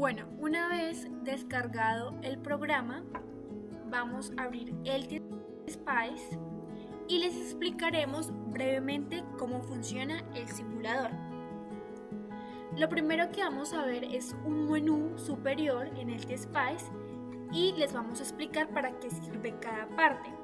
Bueno, una vez descargado el programa, vamos a abrir el Spice y les explicaremos brevemente cómo funciona el simulador. Lo primero que vamos a ver es un menú superior en el Spice y les vamos a explicar para qué sirve cada parte.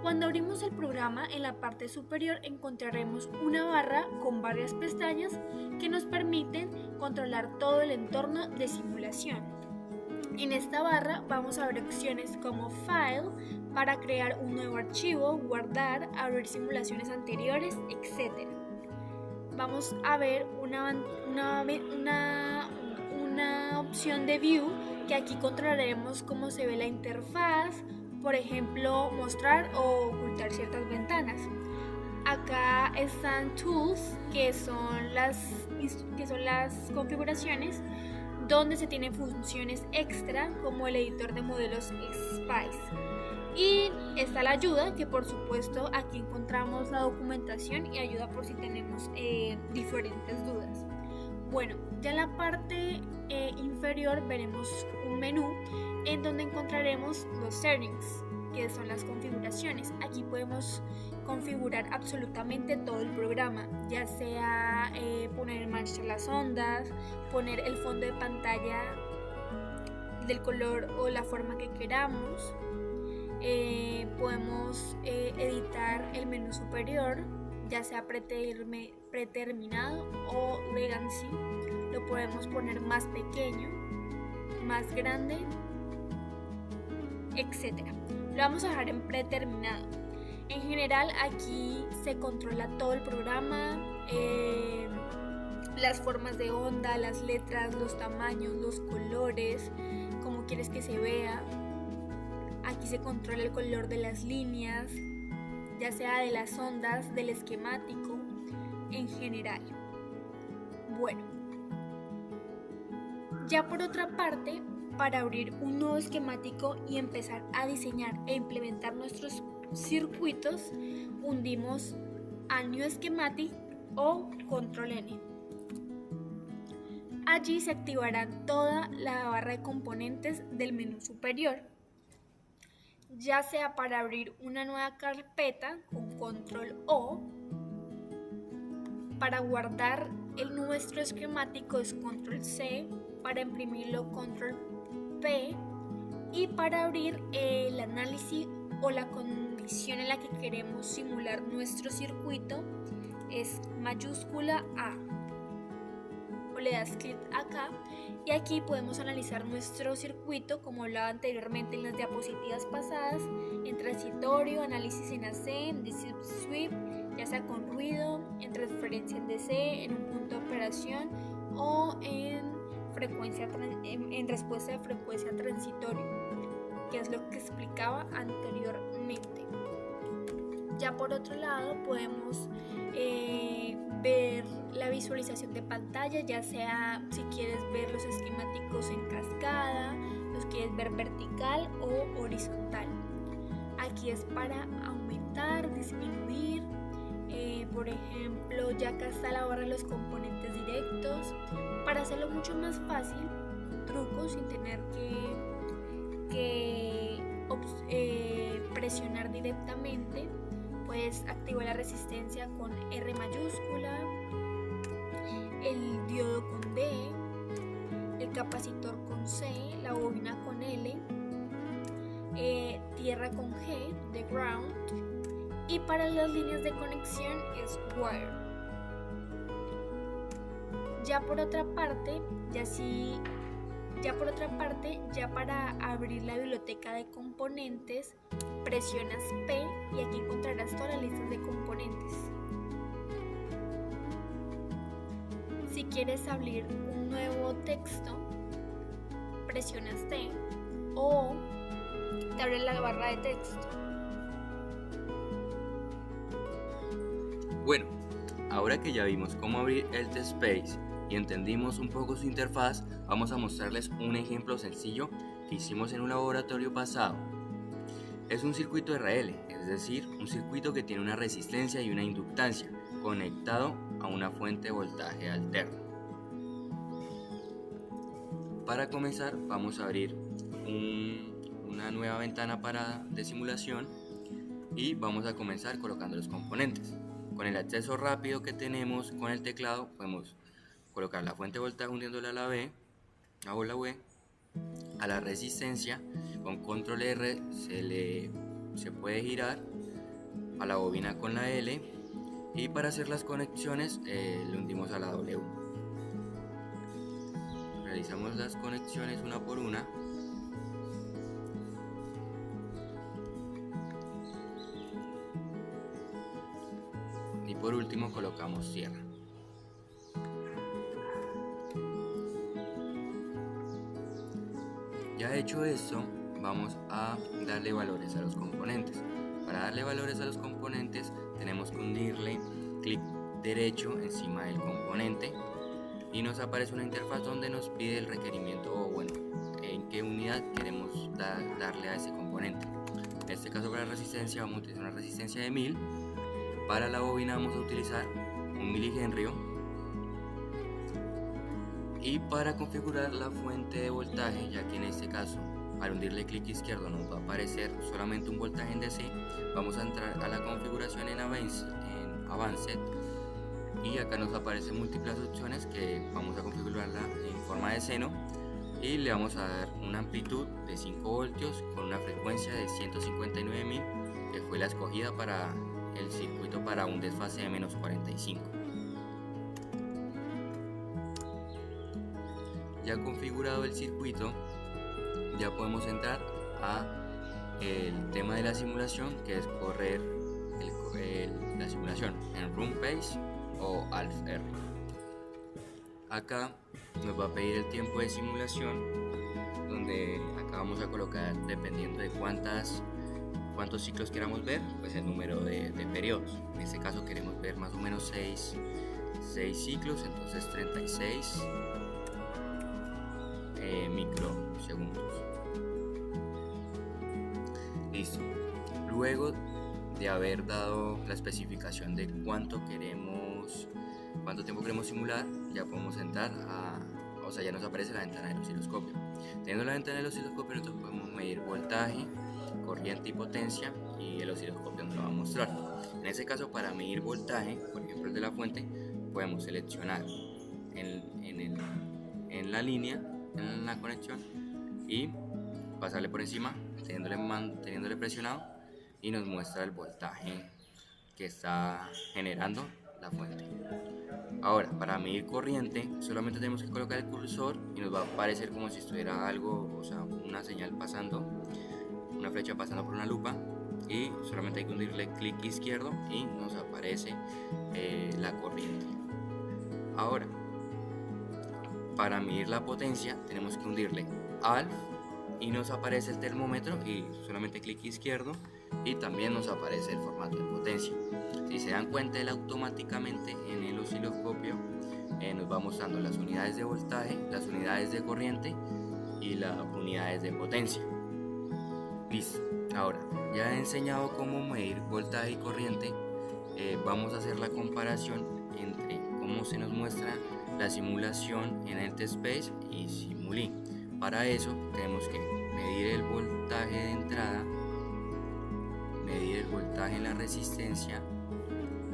Cuando abrimos el programa, en la parte superior encontraremos una barra con varias pestañas que nos permiten controlar todo el entorno de simulación. En esta barra vamos a ver opciones como File para crear un nuevo archivo, guardar, abrir simulaciones anteriores, etc. Vamos a ver una opción de View, que aquí controlaremos cómo se ve la interfaz, por ejemplo, mostrar o ocultar ciertas ventanas. Acá están Tools, que son las configuraciones donde se tienen funciones extra como el editor de modelos Spice. Y está la ayuda, que por supuesto aquí encontramos la documentación y ayuda por si tenemos diferentes dudas. Bueno, ya en la parte inferior veremos un menú en donde encontraremos los settings, que son las configuraciones. Aquí podemos configurar absolutamente todo el programa, ya sea poner en marcha las ondas, poner el fondo de pantalla del color o la forma que queramos. Podemos editar el menú superior, ya sea predeterminado o legacy. Lo podemos poner más pequeño, más grande, etc. Lo vamos a dejar en predeterminado. En general aquí se controla todo el programa, las formas de onda, las letras, los tamaños, los colores, cómo quieres que se vea. Aquí se controla el color de las líneas, ya sea de las ondas, del esquemático, en general. Bueno, ya por otra parte, para abrir un nuevo esquemático y empezar a diseñar e implementar nuestros circuitos, hundimos a New Schematic o Control N. Allí se activará toda la barra de componentes del menú superior, ya sea para abrir una nueva carpeta con Control O, para guardar nuestro esquemático es Control C, para imprimirlo Control P, y para abrir el análisis o la condición en la que queremos simular nuestro circuito es mayúscula A. O le das clic acá y aquí podemos analizar nuestro circuito, como hablaba anteriormente en las diapositivas pasadas, en transitorio, análisis en AC, en DC sweep, ya sea con ruido, en transferencia en DC, en un punto de operación o en respuesta de frecuencia transitorio, que es lo que explicaba anteriormente. Ya por otro lado podemos ver la visualización de pantalla, ya sea si quieres ver los esquemáticos en cascada, los quieres ver vertical o horizontal. Aquí es para aumentar, disminuir, por ejemplo, ya acá está la barra de los componentes directos. Para hacerlo mucho más fácil, truco sin tener que presionar directamente, puedes activar la resistencia con R mayúscula, el diodo con D, el capacitor con C, la bobina con L, tierra con G de ground, y para las líneas de conexión es wire. Ya por otra parte, ya para abrir la biblioteca de componentes, presionas P y aquí encontrarás todas las listas de componentes. Si quieres abrir un nuevo texto, presionas T o te abre la barra de texto. Bueno, ahora que ya vimos cómo abrir el Space y entendimos un poco su interfaz, vamos a mostrarles un ejemplo sencillo que hicimos en un laboratorio pasado. Es un circuito RL, es decir, un circuito que tiene una resistencia y una inductancia conectado a una fuente de voltaje alterna. Para comenzar vamos a abrir una nueva ventana de simulación y vamos a comenzar colocando los componentes. Con el acceso rápido que tenemos con el teclado podemos colocar la fuente de voltaje hundiéndola a la bola B, a la resistencia. Con control R se puede girar a la bobina con la L, y para hacer las conexiones le hundimos a la W. Realizamos las conexiones una por una. Y por último colocamos cierre. Ya hecho esto, vamos a darle valores a los componentes. Para darle valores a los componentes tenemos que hundirle clic derecho encima del componente y nos aparece una interfaz donde nos pide el requerimiento o bueno, en qué unidad queremos darle a ese componente. En este caso para la resistencia vamos a utilizar una resistencia de 1000. Para la bobina vamos a utilizar 1 milihenrio. Y para configurar la fuente de voltaje, ya que en este caso al hundirle clic izquierdo nos va a aparecer solamente un voltaje en DC, vamos a entrar a la configuración en Advanced, y acá nos aparecen múltiples opciones que vamos a configurarla en forma de seno, y le vamos a dar una amplitud de 5 voltios con una frecuencia de 159.000, que fue la escogida para el circuito para un desfase de menos 45. Ya configurado el circuito, ya podemos entrar a el tema de la simulación, que es correr la simulación en RunPace o ALF-R. Acá nos va a pedir el tiempo de simulación, donde acá vamos a colocar, dependiendo de cuántos ciclos queramos ver, pues el número de periodos. En este caso queremos ver más o menos 6 ciclos, entonces 36 microsegundos. Listo. Luego de haber dado la especificación de cuánto tiempo queremos simular, ya podemos entrar ya nos aparece la ventana del osciloscopio. Teniendo la ventana del osciloscopio, nosotros podemos medir voltaje, corriente y potencia, y el osciloscopio nos lo va a mostrar. En este caso, para medir voltaje, por ejemplo el de la fuente, podemos seleccionar en la línea, en la conexión, y pasarle por encima teniéndole presionado, y nos muestra el voltaje que está generando la fuente. Ahora, para medir corriente solamente tenemos que colocar el cursor y nos va a aparecer como si estuviera algo, o sea, una señal pasando, una flecha pasando por una lupa, y solamente hay que hundirle clic izquierdo y nos aparece la corriente. Ahora, para medir la potencia tenemos que hundirle ALF y nos aparece el termómetro, y solamente clic izquierdo y también nos aparece el formato de potencia. Si se dan cuenta, él automáticamente en el osciloscopio nos va mostrando las unidades de voltaje, las unidades de corriente y las unidades de potencia. Listo. Ahora, ya he enseñado cómo medir voltaje y corriente, vamos a hacer la comparación entre cómo se nos muestra la simulación en el TestSpace y Simulink. Para eso tenemos que medir el voltaje de entrada, medir el voltaje en la resistencia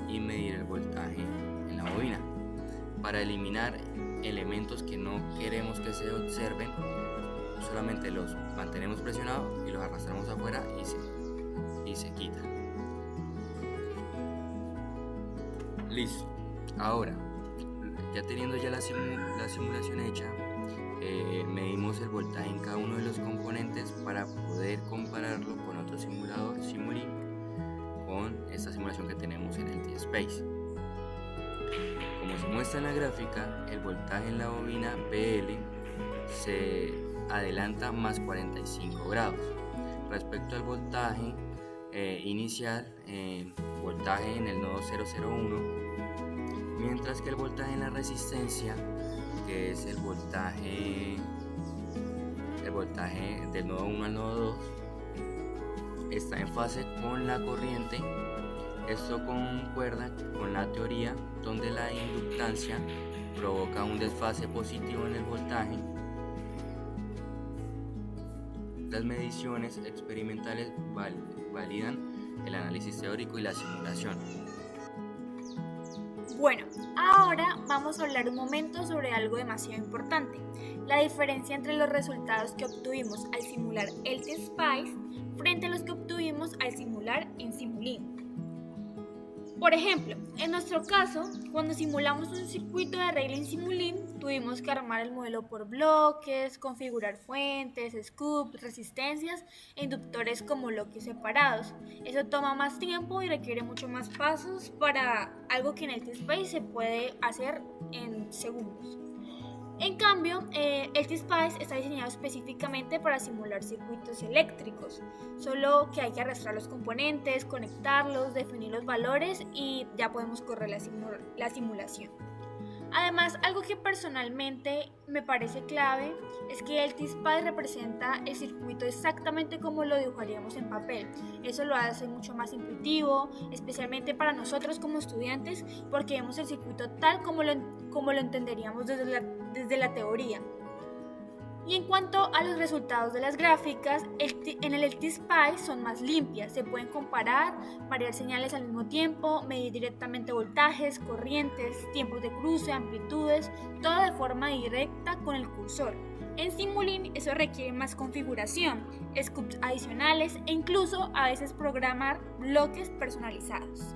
y medir el voltaje en la bobina. Para eliminar elementos que no queremos que se observen, solamente los mantenemos presionados y los arrastramos afuera y se quitan. Listo. Ahora, ya teniendo ya la simulación hecha, medimos el voltaje en cada uno de los componentes para poder compararlo con otro simulador, Simulink, con esta simulación que tenemos en el TestSpace. Como se muestra en la gráfica, el voltaje en la bobina BL se adelanta más 45 grados respecto al voltaje inicial, voltaje en el nodo 001, mientras que el voltaje en la resistencia, que es el voltaje del nodo 1 al nodo 2, está en fase con la corriente. Esto concuerda con la teoría donde la inductancia provoca un desfase positivo en el voltaje Las mediciones experimentales validan el análisis teórico y la simulación. Bueno, ahora vamos a hablar un momento sobre algo demasiado importante, la diferencia entre los resultados que obtuvimos al simular el TestSpice frente a los que obtuvimos al simular en Simulink. Por ejemplo, en nuestro caso, cuando simulamos un circuito de regla en Simulink, tuvimos que armar el modelo por bloques, configurar fuentes, scoops, resistencias e inductores como bloques separados. Eso toma más tiempo y requiere mucho más pasos para algo que en el TestSpice se puede hacer en segundos. En cambio, el TestSpice está diseñado específicamente para simular circuitos eléctricos, solo que hay que arrastrar los componentes, conectarlos, definir los valores y ya podemos correr la simulación. Además, algo que personalmente me parece clave es que el TestSpice representa el circuito exactamente como lo dibujaríamos en papel. Eso lo hace mucho más intuitivo, especialmente para nosotros como estudiantes, porque vemos el circuito tal como lo entenderíamos desde la teoría. Y en cuanto a los resultados de las gráficas, en el TestSpice son más limpias, se pueden comparar, variar señales al mismo tiempo, medir directamente voltajes, corrientes, tiempos de cruce, amplitudes, todo de forma directa con el cursor. En Simulink eso requiere más configuración, scoops adicionales e incluso a veces programar bloques personalizados.